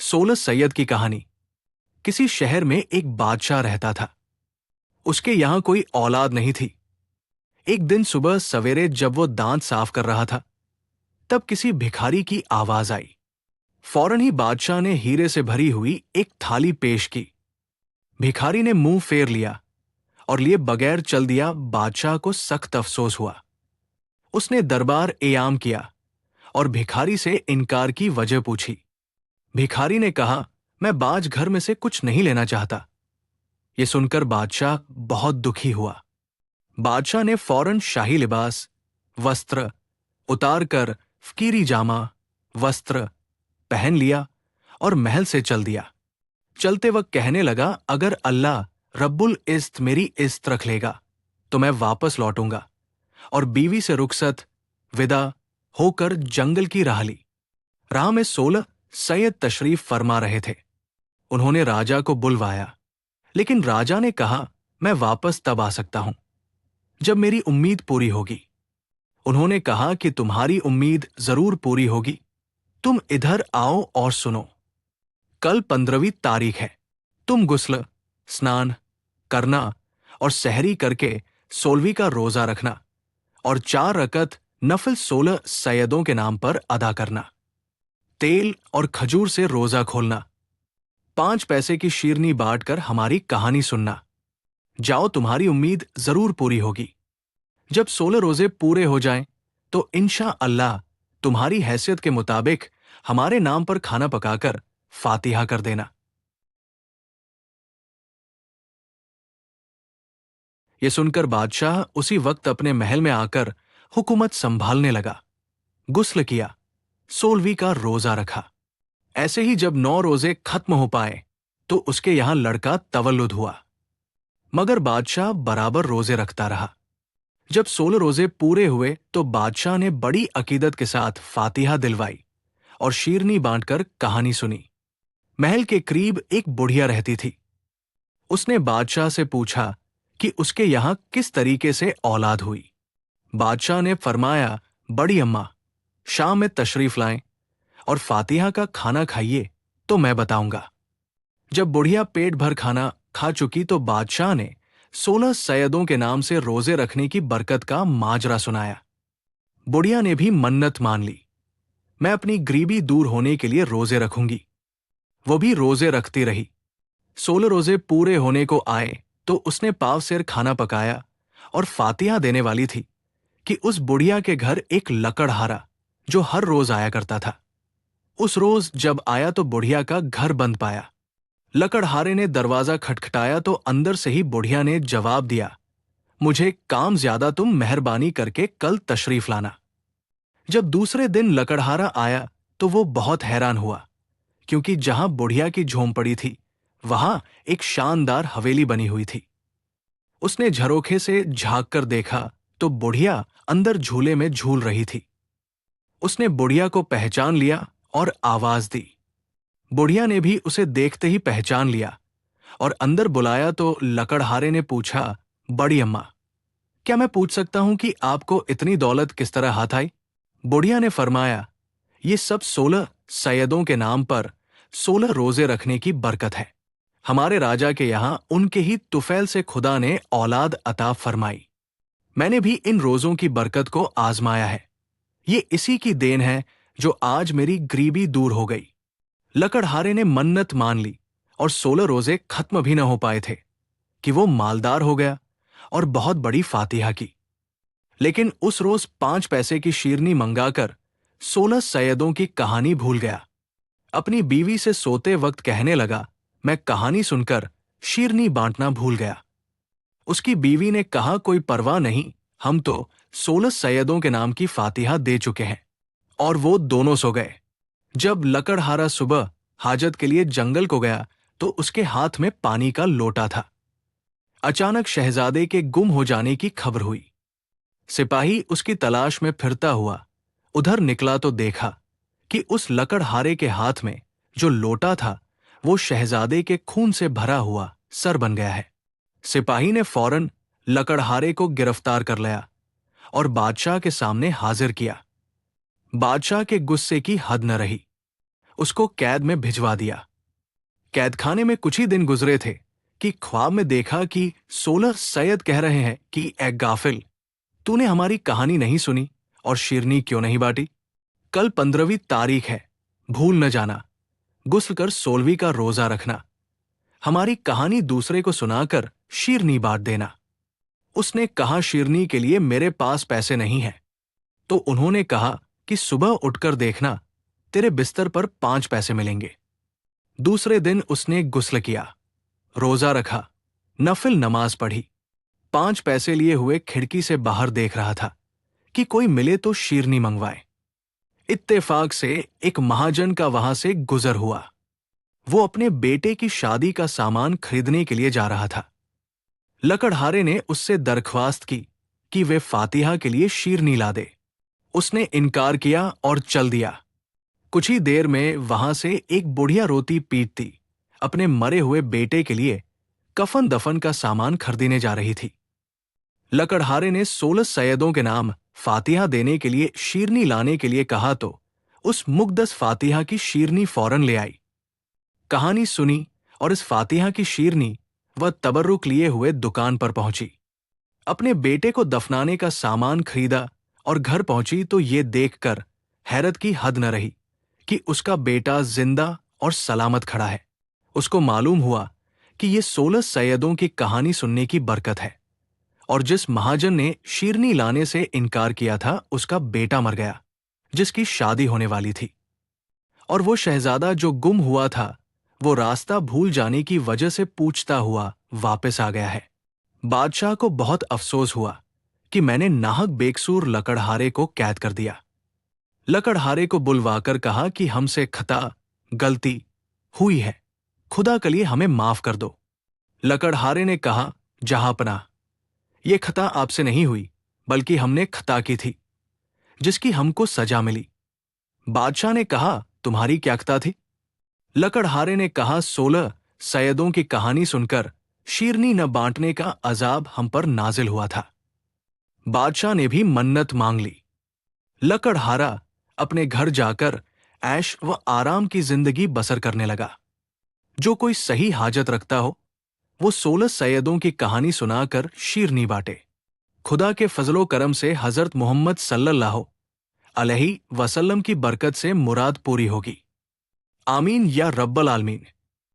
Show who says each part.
Speaker 1: 16 सैयद की कहानी। किसी शहर में एक बादशाह रहता था। उसके यहां कोई औलाद नहीं थी। एक दिन सुबह सवेरे जब वो दांत साफ कर रहा था, तब किसी भिखारी की आवाज आई। फौरन ही बादशाह ने हीरे से भरी हुई एक थाली पेश की। भिखारी ने मुंह फेर लिया और लिए बगैर चल दिया। बादशाह को सख्त अफसोस हुआ। उसने दरबार एयाम किया और भिखारी से इनकार की वजह पूछी। भिखारी ने कहा, मैं बाज घर में से कुछ नहीं लेना चाहता। ये सुनकर बादशाह बहुत दुखी हुआ। बादशाह ने फौरन शाही लिबास, वस्त्र उतारकर फकीरी जामा, वस्त्र पहन लिया और महल से चल दिया। चलते वक्त कहने लगा, अगर अल्लाह रब्बुल इज़्ज़त मेरी इज़्ज़त रख लेगा तो मैं वापस लौटूंगा। और बीवी से रुखसत विदा होकर जंगल की राह ली। राह में 16 सैयद तशरीफ फरमा रहे थे। उन्होंने राजा को बुलवाया, लेकिन राजा ने कहा, मैं वापस तब आ सकता हूं जब मेरी उम्मीद पूरी होगी। उन्होंने कहा कि तुम्हारी उम्मीद जरूर पूरी होगी। तुम इधर आओ और सुनो। कल 15वीं तारीख है। तुम गुस्ल, स्नान करना और सहरी करके 16वीं का रोजा रखना और 4 रकत नफल 16 सैयदों के नाम पर अदा करना। तेल और खजूर से रोजा खोलना। 5 पैसे की शीरनी बांटकर हमारी कहानी सुनना। जाओ, तुम्हारी उम्मीद जरूर पूरी होगी। जब 16 रोजे पूरे हो जाएं, तो इंशा अल्लाह तुम्हारी हैसियत के मुताबिक हमारे नाम पर खाना पकाकर फातिहा कर देना। यह सुनकर बादशाह उसी वक्त अपने महल में आकर हुकूमत संभालने लगा। गुस्ल किया, 16वीं का रोजा रखा। ऐसे ही जब 9 रोजे खत्म हो पाए तो उसके यहां लड़का तवल्लुद हुआ। मगर बादशाह बराबर रोजे रखता रहा। जब 16 रोजे पूरे हुए तो बादशाह ने बड़ी अकीदत के साथ फातिहा दिलवाई और शीरनी बांटकर कहानी सुनी। महल के करीब एक बुढ़िया रहती थी। उसने बादशाह से पूछा कि उसके यहां किस तरीके से औलाद हुई। बादशाह ने फरमाया, बड़ी अम्मा, शाम में तशरीफ लाएं और फातिहा का खाना खाइए तो मैं बताऊंगा। जब बुढ़िया पेट भर खाना खा चुकी तो बादशाह ने 16 सैयदों के नाम से रोजे रखने की बरकत का माजरा सुनाया। बुढ़िया ने भी मन्नत मान ली, मैं अपनी गरीबी दूर होने के लिए रोजे रखूंगी। वो भी रोजे रखती रही। 16 रोजे पूरे होने को आए तो उसने पाव सेर खाना पकाया और फातिहा देने वाली थी कि उस बुढ़िया के घर एक लकड़हारा, जो हर रोज आया करता था, उस रोज जब आया तो बुढ़िया का घर बंद पाया। लकड़हारे ने दरवाजा खटखटाया तो अंदर से ही बुढ़िया ने जवाब दिया, मुझे काम ज्यादा, तुम मेहरबानी करके कल तशरीफ लाना। जब दूसरे दिन लकड़हारा आया तो वो बहुत हैरान हुआ, क्योंकि जहां बुढ़िया की झोंपड़ी थी वहां एक शानदार हवेली बनी हुई थी। उसने झरोखे से झांक कर देखा तो बुढ़िया अंदर झूले में झूल रही थी। उसने बुढ़िया को पहचान लिया और आवाज दी। बुढ़िया ने भी उसे देखते ही पहचान लिया और अंदर बुलाया तो लकड़हारे ने पूछा, बड़ी अम्मा, क्या मैं पूछ सकता हूं कि आपको इतनी दौलत किस तरह हाथ आई? बुढ़िया ने फरमाया, ये सब 16 सैयदों के नाम पर 16 रोजे रखने की बरकत है। हमारे राजा के यहां उनके ही तुफैल से खुदा ने औलाद अता फरमाई। मैंने भी इन रोजों की बरकत को आजमाया है। ये इसी की देन है जो आज मेरी गरीबी दूर हो गई। लकड़हारे ने मन्नत मान ली और 16 रोजे खत्म भी न हो पाए थे कि वो मालदार हो गया और बहुत बड़ी फातिहा की। लेकिन उस रोज 5 पैसे की शीरनी मंगाकर 16 सैयदों की कहानी भूल गया। अपनी बीवी से सोते वक्त कहने लगा, मैं कहानी सुनकर शीरनी बांटना भूल गया। उसकी बीवी ने कहा, कोई परवाह नहीं, हम तो 16 सैयदों के नाम की फातिहा दे चुके हैं। और वो दोनों सो गए। जब लकड़हारा सुबह हाजत के लिए जंगल को गया तो उसके हाथ में पानी का लोटा था। अचानक शहजादे के गुम हो जाने की खबर हुई। सिपाही उसकी तलाश में फिरता हुआ उधर निकला तो देखा कि उस लकड़हारे के हाथ में जो लोटा था वो शहजादे के खून से भरा हुआ सर बन गया है। सिपाही ने फौरन लकड़हारे को गिरफ्तार कर लिया और बादशाह के सामने हाजिर किया। बादशाह के गुस्से की हद न रही। उसको कैद में भिजवा दिया। कैद खाने में कुछ ही दिन गुजरे थे कि ख्वाब में देखा कि 16 सैयद कह रहे हैं कि ए गाफिल, तूने हमारी कहानी नहीं सुनी और शीरनी क्यों नहीं बांटी? कल 15वीं तारीख है, भूल न जाना। गुस्ल कर 16वीं का रोजा रखना। हमारी कहानी दूसरे को सुनाकर शीरनी बांट देना। उसने कहा, शीरनी के लिए मेरे पास पैसे नहीं हैं। तो उन्होंने कहा कि सुबह उठकर देखना, तेरे बिस्तर पर 5 पैसे मिलेंगे। दूसरे दिन उसने गुस्ल किया, रोजा रखा, नफिल नमाज पढ़ी। 5 पैसे लिए हुए खिड़की से बाहर देख रहा था कि कोई मिले तो शीरनी मंगवाए। इत्तेफाक से एक महाजन का वहां से गुजर हुआ। वो अपने बेटे की शादी का सामान खरीदने के लिए जा रहा था। लकड़हारे ने उससे दरख्वास्त की कि वे फातिहा के लिए शीरनी ला दे। उसने इनकार किया और चल दिया। कुछ ही देर में वहां से एक बुढ़िया रोती पीटती अपने मरे हुए बेटे के लिए कफन दफन का सामान खरीदने जा रही थी। लकड़हारे ने 16 सैयदों के नाम फातिहा देने के लिए शीरनी लाने के लिए कहा तो उस मुकद्दस फातिहा की शीरनी फौरन ले आई। कहानी सुनी और इस फातिहा की शीरनी वह तबर्रुक लिए हुए दुकान पर पहुंची। अपने बेटे को दफनाने का सामान खरीदा और घर पहुंची तो ये देखकर हैरत की हद न रही कि उसका बेटा जिंदा और सलामत खड़ा है। उसको मालूम हुआ कि ये 16 सैयदों की कहानी सुनने की बरकत है और जिस महाजन ने शीरनी लाने से इनकार किया था उसका बेटा मर गया, जिसकी शादी होने वाली थी। और वो शहजादा जो गुम हुआ था वो रास्ता भूल जाने की वजह से पूछता हुआ वापस आ गया है। बादशाह को बहुत अफसोस हुआ कि मैंने नाहक बेकसूर लकड़हारे को कैद कर दिया। लकड़हारे को बुलवाकर कहा कि हमसे खता, गलती हुई है, खुदा के लिए हमें माफ कर दो। लकड़हारे ने कहा, जहांपनाह, ये खता आपसे नहीं हुई बल्कि हमने खता की थी, जिसकी हमको सजा मिली। बादशाह ने कहा, तुम्हारी क्या खता थी? लकड़हारे ने कहा, 16 सैयदों की कहानी सुनकर शीरनी न बांटने का अजाब हम पर नाजिल हुआ था। बादशाह ने भी मन्नत मांग ली। लकड़हारा अपने घर जाकर ऐश व आराम की जिंदगी बसर करने लगा। जो कोई सही हाजत रखता हो वो 16 सैयदों की कहानी सुनाकर शीरनी बांटे। खुदा के फजलो करम से हजरत मोहम्मद सल्लल्लाहु अलैहि वसल्लम की बरकत से मुराद पूरी होगी। आमीन या रब्बल आलमीन।